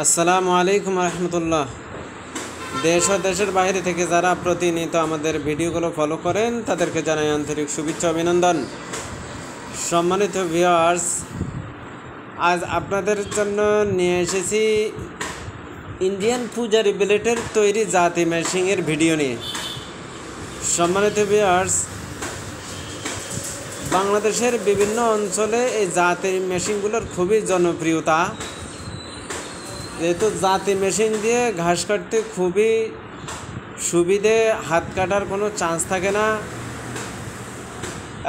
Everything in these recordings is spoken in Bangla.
আসসালামু আলাইকুম রহমতুল্লাহ। দেশ ও দেশের বাইরে থেকে যারা প্রতিনিয়ত আমাদের ভিডিওগুলো ফলো করেন তাদেরকে জানাই আন্তরিক শুভেচ্ছা অভিনন্দন। সম্মানিত ভিউয়ার্স, আজ আপনাদের জন্য নিয়ে এসেছি ইন্ডিয়ান পূজারি ব্লেডের তৈরি জাতি মেশিনের ভিডিও নিয়ে। সম্মানিত ভিউয়ার্স, বাংলাদেশের বিভিন্ন অঞ্চলে এই জাতি মেশিনগুলোর খুবই জনপ্রিয়তা। যেহেতু জাতি মেশিন দিয়ে ঘাস কাটতে খুবই সুবিধে, হাত কাটার কোনো চান্স থাকে না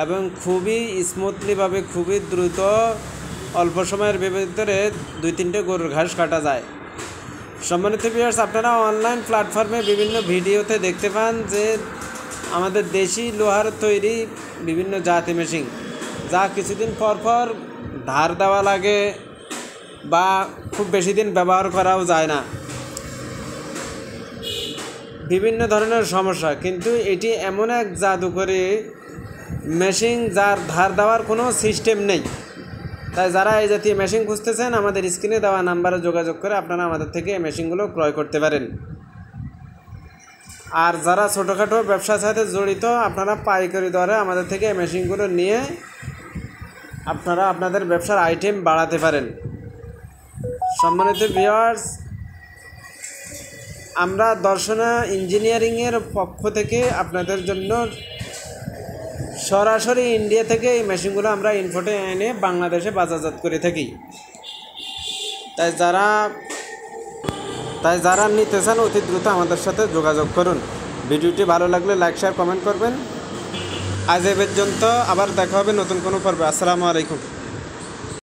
এবং খুবই স্মুথলিভাবে খুবই দ্রুত অল্প সময়ের ভিতরে 2-3টে গরুর ঘাস কাটা যায়। সম্মানিত ভিউয়ার্স, আপনারা অনলাইন প্ল্যাটফর্মে বিভিন্ন ভিডিওতে দেখতে পান যে আমাদের দেশি লোহার তৈরি বিভিন্ন জাতি মেশিন, যা কিছুদিন পর পর ধার দেওয়া লাগে বা খুব বেশি দিন ব্যবহার করাও যায় না, বিভিন্ন ধরনের সমস্যা। কিন্তু এটি এমন এক জাদুকরী মেশিন যার ধার দেওয়ার কোনো সিস্টেম নেই। তাই যারা এই জাতীয় মেশিন খুঁজতেছেন, আমাদের স্ক্রিনে দেওয়া নাম্বারে যোগাযোগ করে আপনারা আমাদের থেকে এই মেশিনগুলো ক্রয় করতে পারেন। আর যারা ছোটোখাটো ব্যবসার সাথে জড়িত, আপনারা পাইকারি দরে আমাদের থেকে এই মেশিনগুলো নিয়ে আপনারা আপনাদের ব্যবসার আইটেম বাড়াতে পারেন। সম্মানিত ভিউয়ার্স, আমরা দর্শনা ইঞ্জিনিয়ারিংয়ের পক্ষ থেকে আপনাদের জন্য সরাসরি ইন্ডিয়া থেকে এই মেশিনগুলো আমরা ইনপোর্টে এনে বাংলাদেশে বাজারজাত করে থাকি। তাই যারা নিতে চান অতি দ্রুত আমাদের সাথে যোগাযোগ করুন। ভিডিওটি ভালো লাগলে লাইক, শেয়ার, কমেন্ট করবেন। আজ এ পর্যন্ত, আবার দেখা হবে নতুন কোনো পর্বে। আসসালামু আলাইকুম।